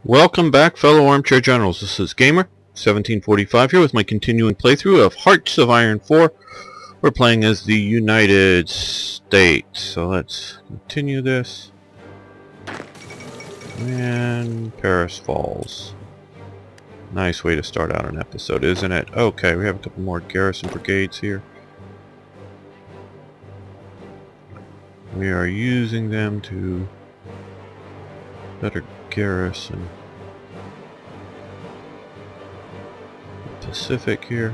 Welcome back, fellow armchair generals. This is Gamer1745 here with my continuing playthrough of Hearts of Iron IV. We're playing as the United States, so let's continue this. And Paris Falls. Nice way to start out an episode, isn't it? Okay, we have a couple more garrison brigades here. We are using them to better garrison the Pacific here.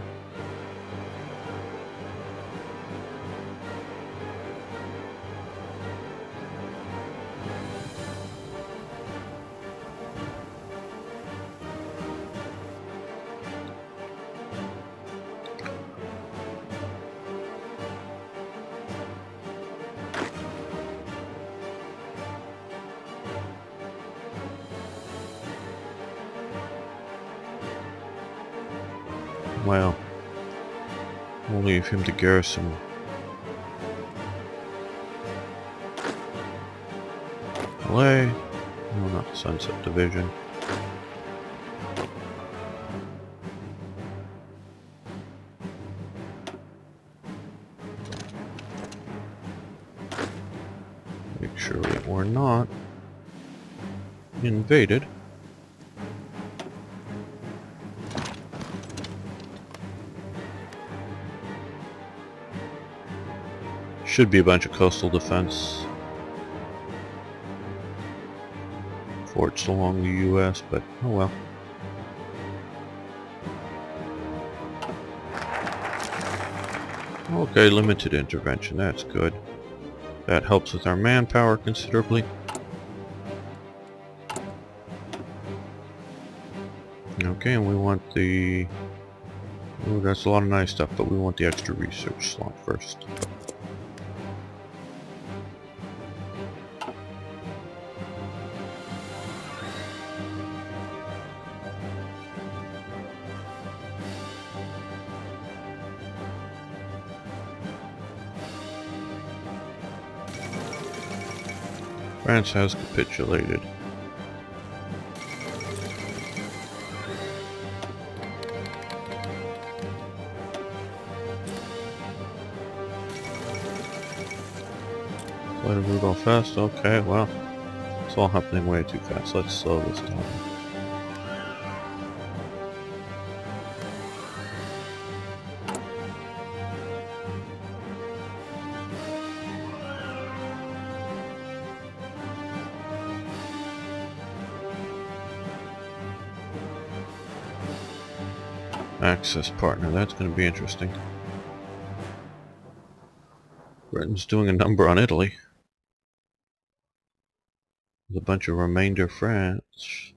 Well, we'll leave him to garrison LA. No, not the Sunset Division. Make sure that we're not invaded. Should be a bunch of coastal defense forts along the U.S., but oh well. Okay, limited intervention, that's good. That helps with our manpower considerably. Okay, and we want the... oh, that's a lot of nice stuff, but we want the extra research slot first. France has capitulated. Let it move all fast. Okay, well, it's all happening way too fast. Let's slow this down. Access partner, that's going to be interesting. Britain's doing a number on Italy. There's a bunch of remainder France.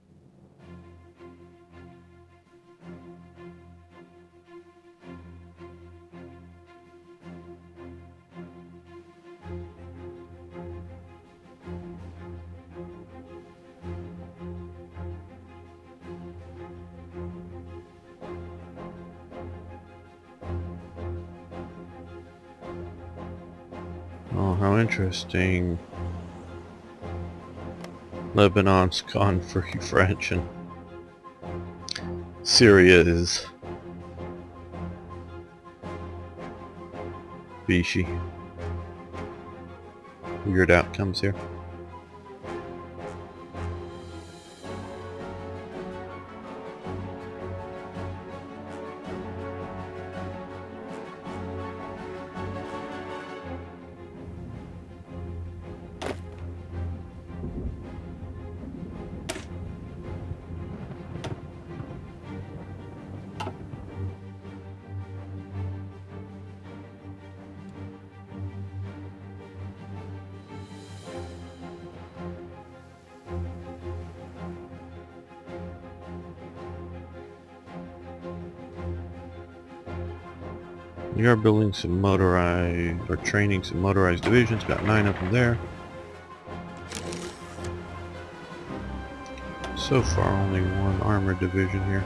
Oh, how interesting. Lebanon's gone for French and Syria is Vichy. Weird outcomes here. We are building some motorized, or training some motorized divisions, got 9 of them there. So far only 1 armored division here.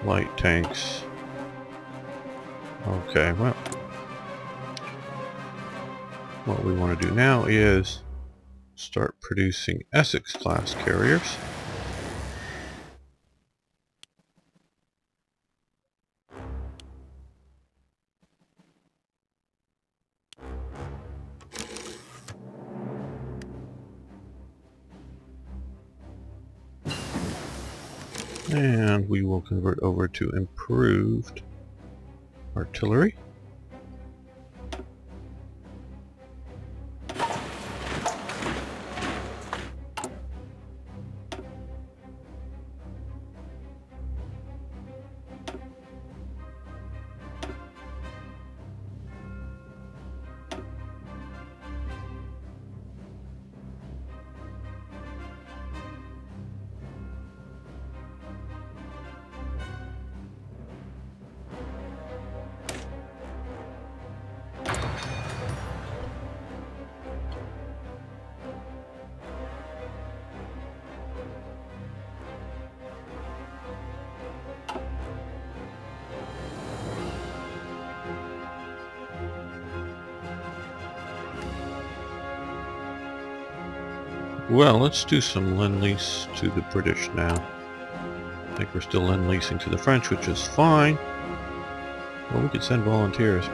Light tanks. Okay, well. What we want to do now is start producing Essex class carriers. And we will convert over to improved artillery. Well, let's do some lend-lease to the British now. I think we're still lend-leasing to the French, which is fine. Well, we could send volunteers.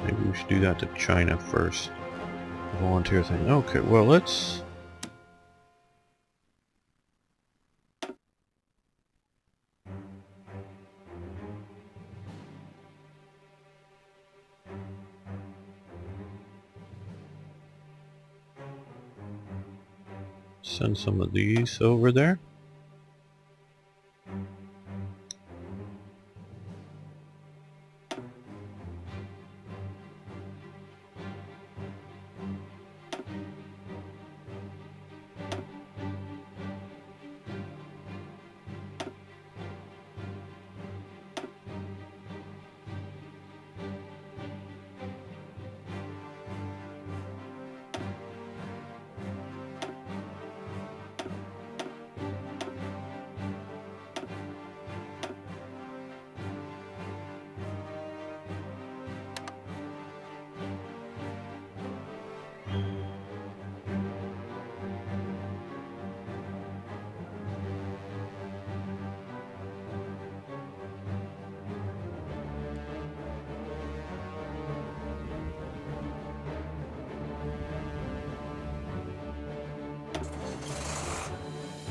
Maybe we should do that to China first. The volunteer thing. Okay, well, let's... send some of these over there.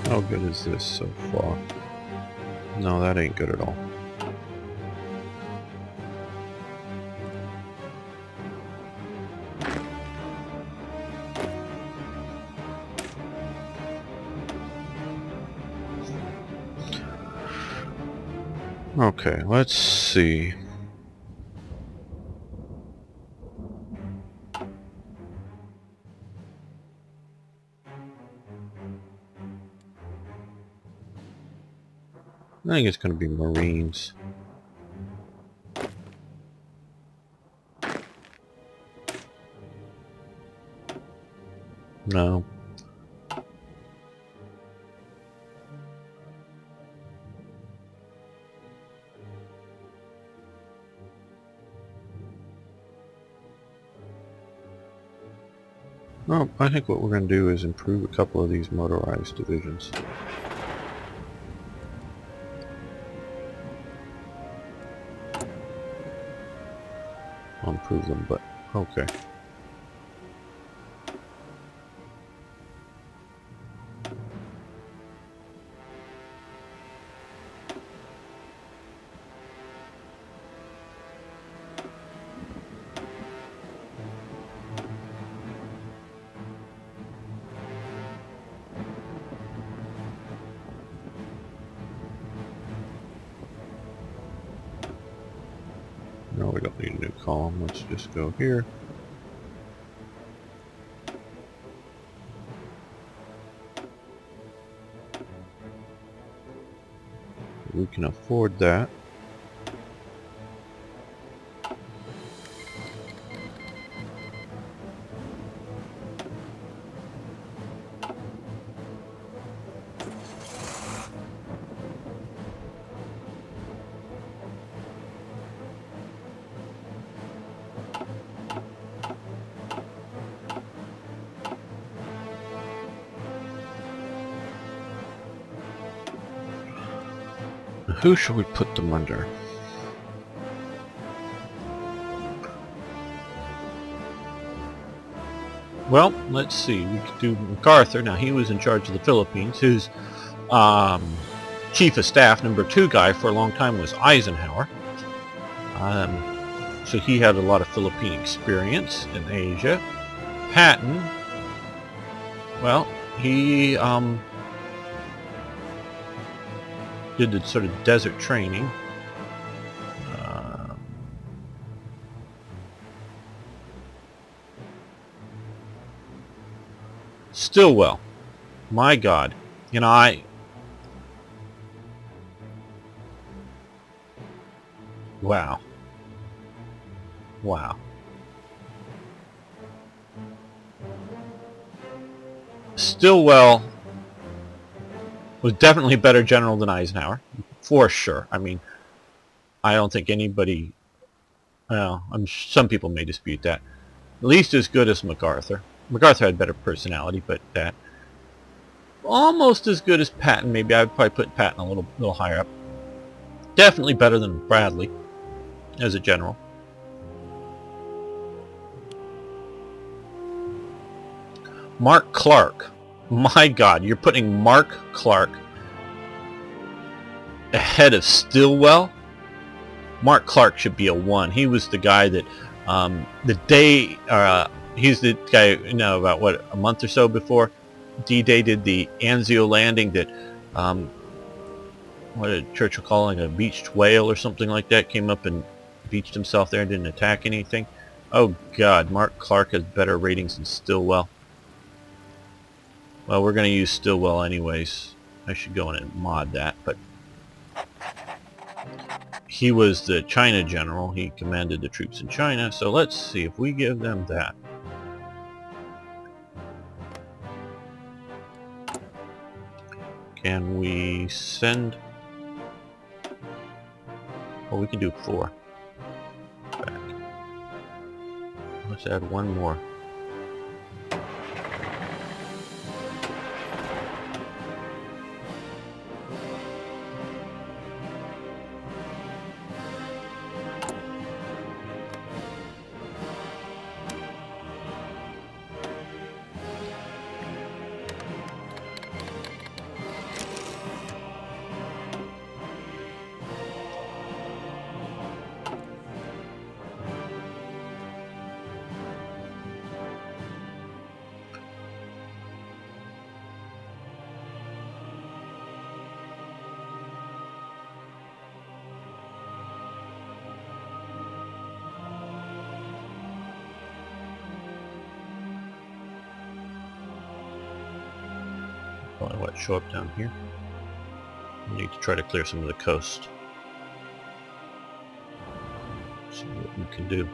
How good is this so far? No, that ain't good at all. Okay, let's see. I think it's going to be Marines. No. Well, I think what we're going to do is improve a couple of these motorized divisions. I'll improve them, but okay. No, we don't need a new column. Let's just go here. We can afford that. Who shall we put them under? Well, let's see. We could do MacArthur. Now, he was in charge of the Philippines. His chief of staff, #2 guy for a long time, was Eisenhower. So he had a lot of Philippine experience in Asia. Patton, well, he did the sort of desert training. Stilwell, my God, you know, wow. Stillwell was definitely a better general than Eisenhower, for sure. I mean, I don't think anybody, well, some people may dispute that. At least as good as MacArthur. MacArthur had better personality, but that almost as good as Patton. Maybe I would probably put Patton a little higher up. Definitely better than Bradley as a general. Mark Clark. My God, you're putting Mark Clark ahead of Stilwell? Mark Clark should be a 1. He was the guy that the day he's the guy, you know, about what, a month or so before D-Day did the Anzio landing that what did Churchill call it, a beached whale or something like that, came up and beached himself there and didn't attack anything. Oh God, Mark Clark has better ratings than Stilwell. Well, we're going to use Stilwell anyways. I should go in and mod that, but he was the China general. He commanded the troops in China, so let's see if we give them that. Can we send... Oh, we can do 4 back. Let's add 1 more. Probably what, show up down here? We need to try to clear some of the coast. See what we can do.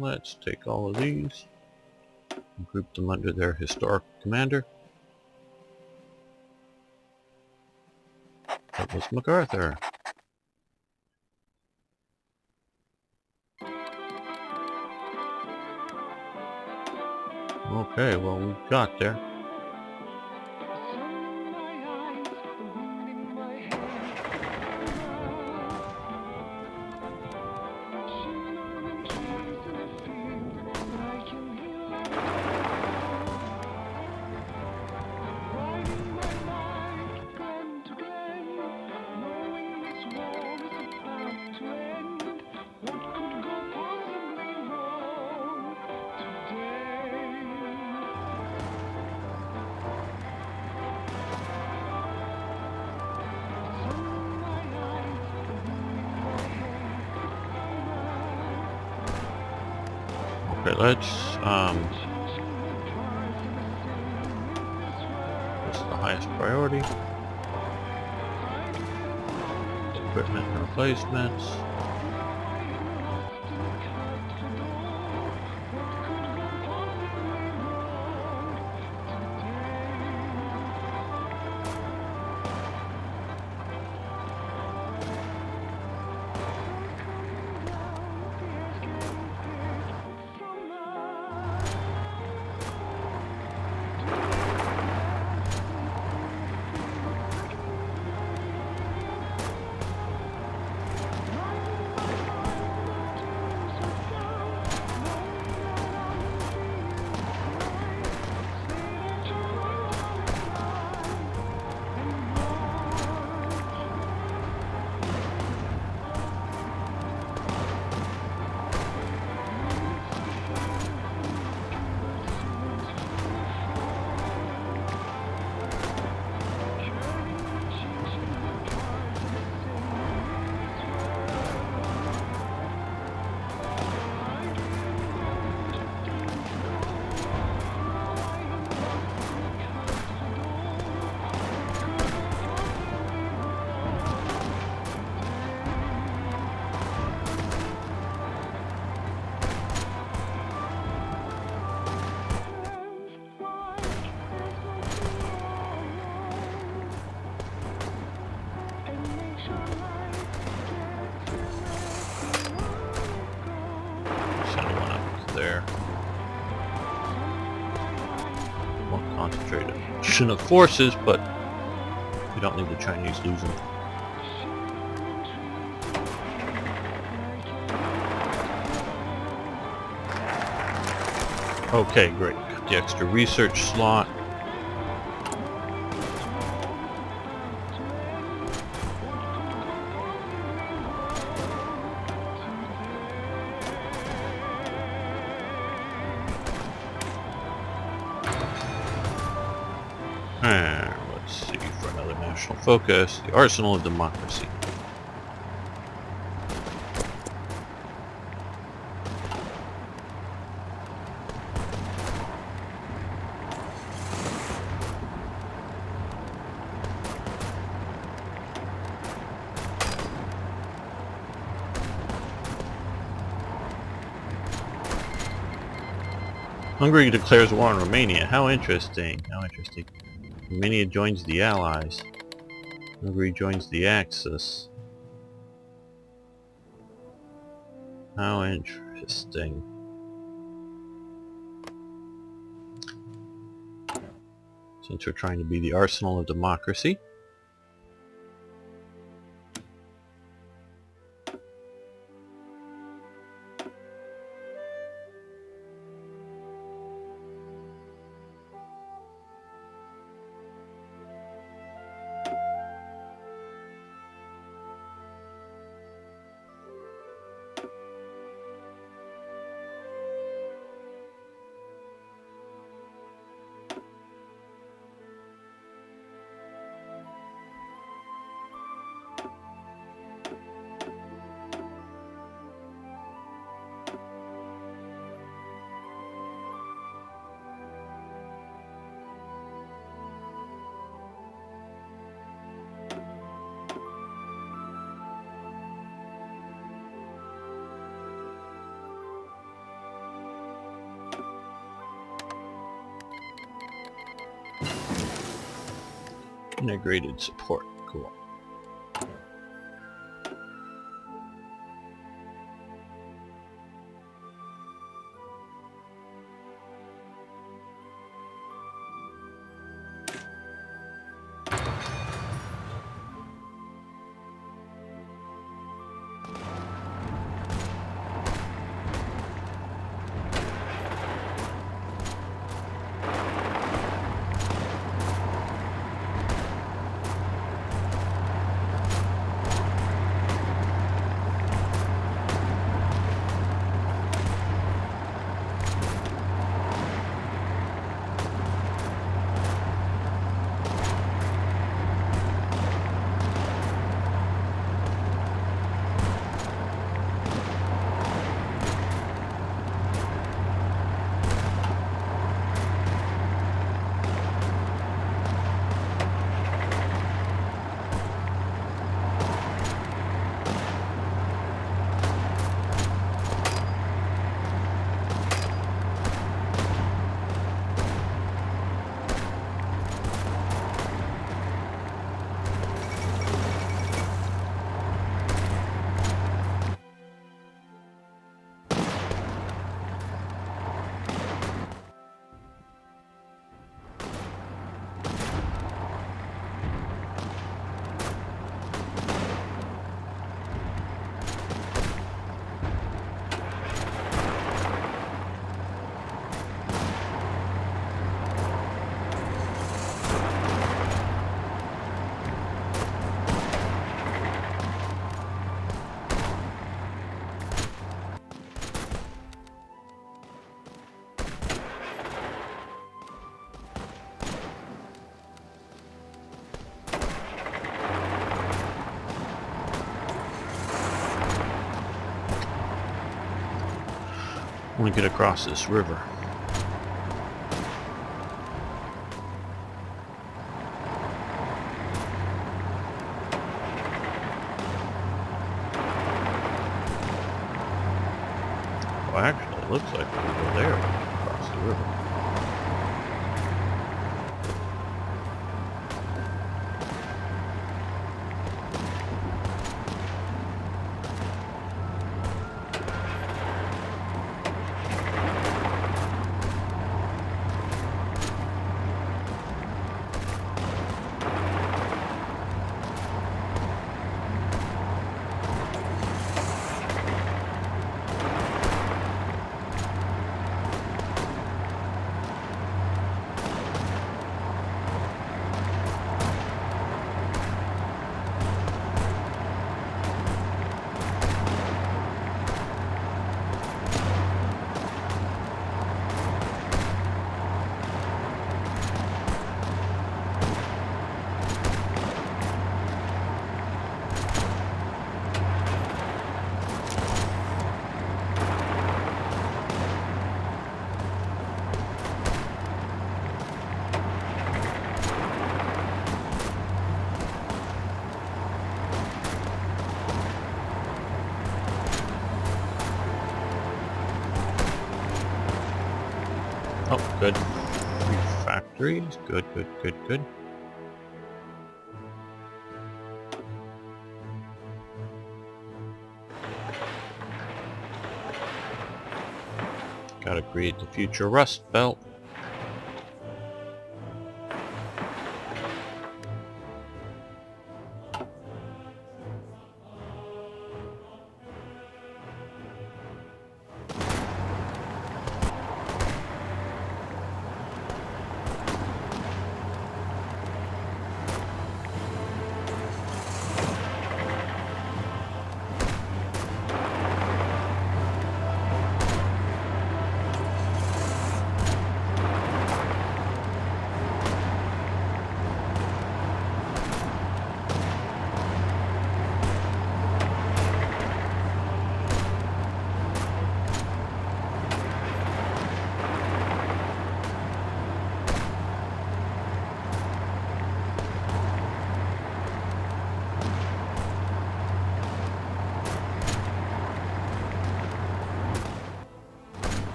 Let's take all of these and group them under their historical commander. That was MacArthur. Okay, well, we got there. Okay, let's this is the highest priority. Equipment replacements. distribution of forces, but we don't need the Chinese losing. Okay, great. Got the extra research slot. And let's see, for another national focus, the arsenal of democracy. Hungary declares war on Romania. How interesting. How interesting. Romania joins the Allies. Hungary joins the Axis. How interesting. Since we're trying to be the arsenal of democracy. Integrated support. Cool. When we get across this river. Well, actually, it looks like we can go there across the river. good. 3 factories. Good, good, good, good. Gotta create the future Rust Belt.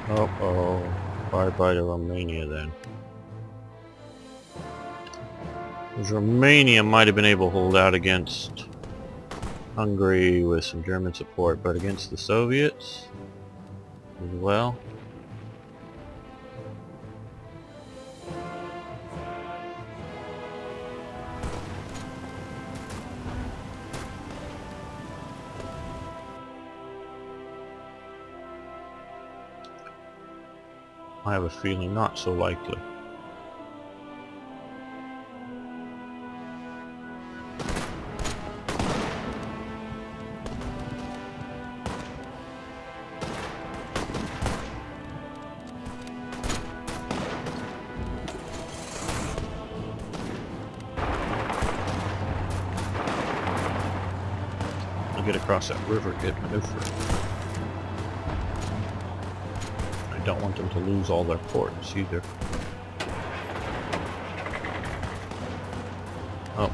Uh-oh. Bye-bye to Romania then. Because Romania might have been able to hold out against Hungary with some German support, but against the Soviets as well. I have a feeling not so likely. I'll get across that river, get maneuvering. I don't want them to lose all their ports either. Oh.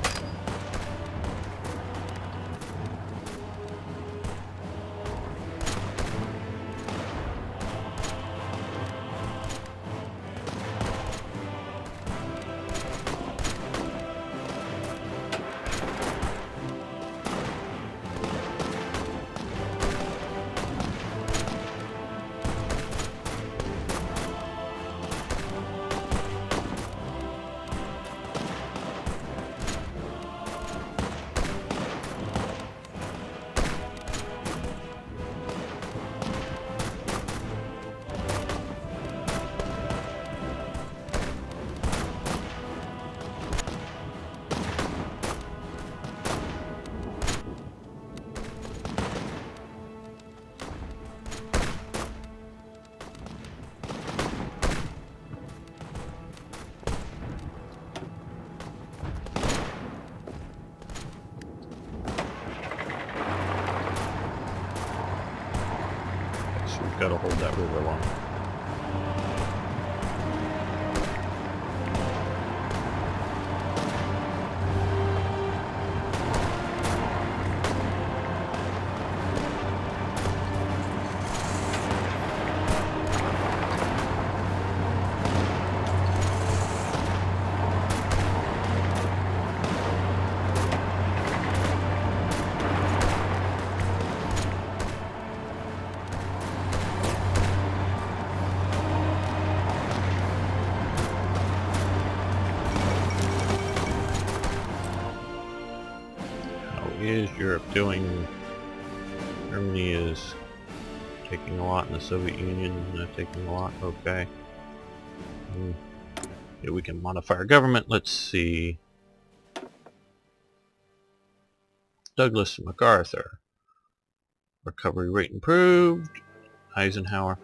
Gotta hold that river long. Is Europe doing? Germany is taking a lot, and the Soviet Union taking a lot. Okay. Yeah, we can modify our government. Let's see. Douglas MacArthur. Recovery rate improved. Eisenhower.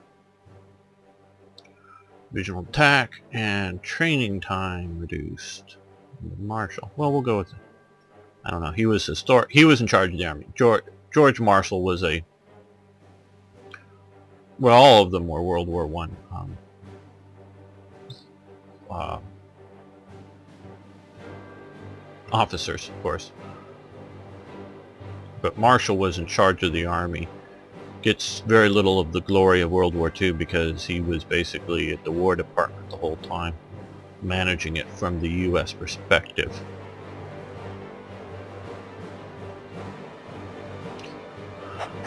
Regional attack and training time reduced. Marshall. Well, we'll go with it. I don't know. He was historic. He was in charge of the army. George Marshall was a. Well, all of them were World War One officers, of course. But Marshall was in charge of the army. gets very little of the glory of World War II because he was basically at the War Department the whole time, managing it from the U.S. perspective.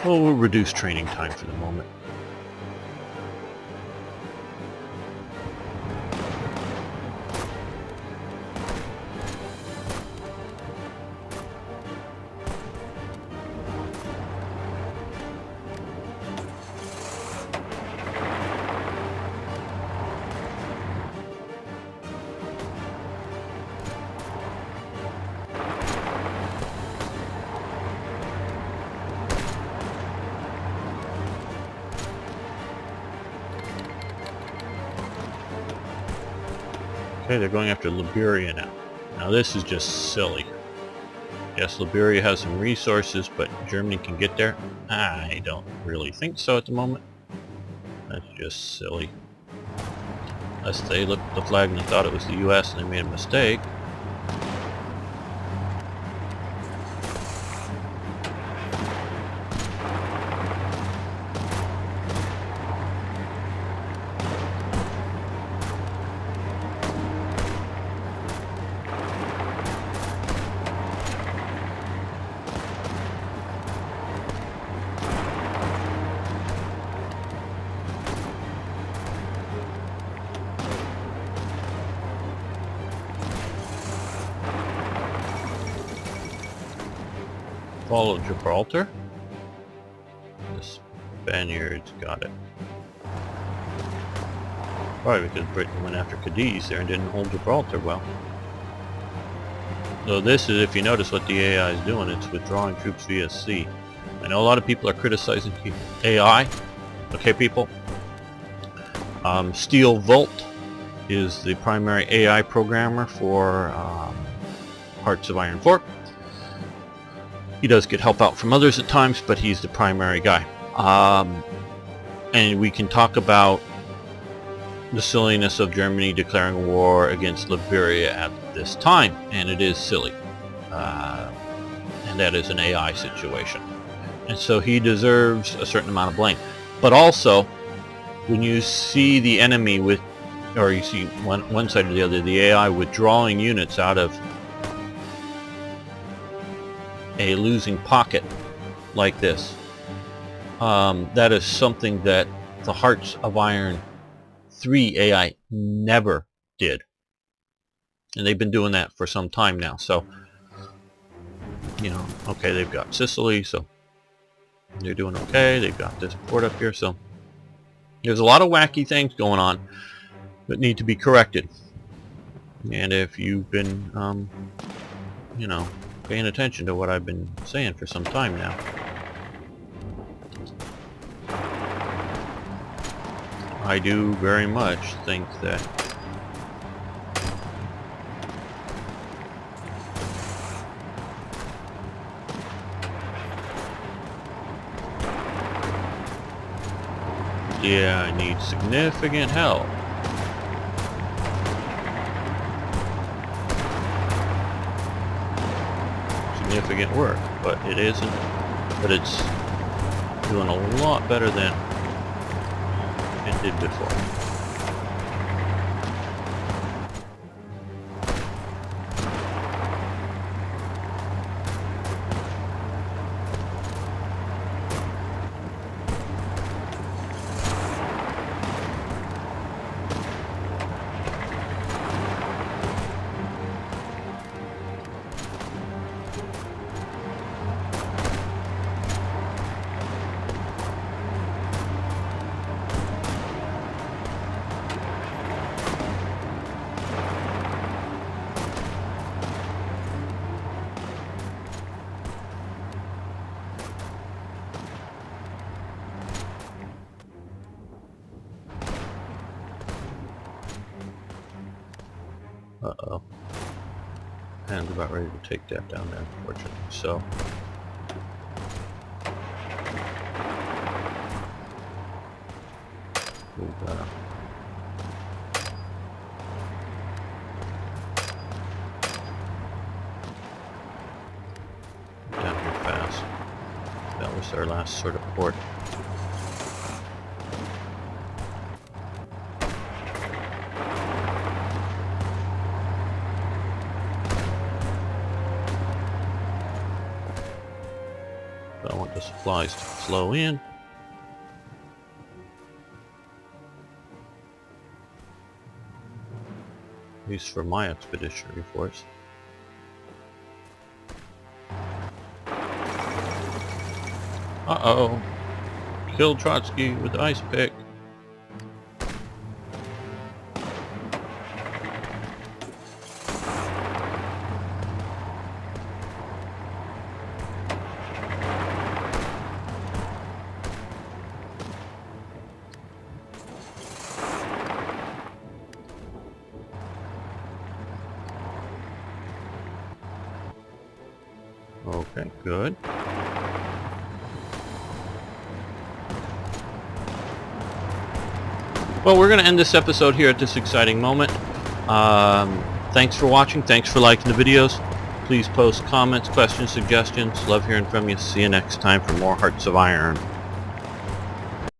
Well, we'll reduce training time for the moment. Okay, they're going after Liberia now. Now this is just silly. Yes, Liberia has some resources, but Germany can get there? I don't really think so at the moment. That's just silly. Unless they looked at the flag and they thought it was the U.S. and they made a mistake. Fall of Gibraltar? The Spaniards got it. Probably because Britain went after Cadiz there and didn't hold Gibraltar well. So this is, if you notice what the AI is doing, it's withdrawing troops via sea. I know a lot of people are criticizing the AI. Okay, people? Steel Volt is the primary AI programmer for Hearts of Iron 4. He does get help out from others at times, but he's the primary guy. And we can talk about the silliness of Germany declaring war against Liberia at this time, and it is silly. And that is an AI situation. And so he deserves a certain amount of blame. But also, when you see the enemy with, or you see one side or the other, the AI withdrawing units out of a losing pocket like this, that is something that the Hearts of Iron 3 AI never did, and they've been doing that for some time now. So, you know, okay, they've got Sicily, so they're doing okay. They've got this port up here, so there's a lot of wacky things going on that need to be corrected. And if you've been you know, paying attention to what I've been saying for some time now, I do very much think that yeah, I need significant help. Significant work, but it isn't. But it's doing a lot better than it did before. Uh-oh. And about ready to take that down there, unfortunately. So we've down here fast. That was our last sort of port. But I want the supplies to flow in. At least for my expeditionary force. Uh-oh. Killed Trotsky with the ice pick. Okay, good. Well, we're going to end this episode here at this exciting moment. Thanks for watching. Thanks for liking the videos. Please post comments, questions, suggestions. Love hearing from you. See you next time for more Hearts of Iron.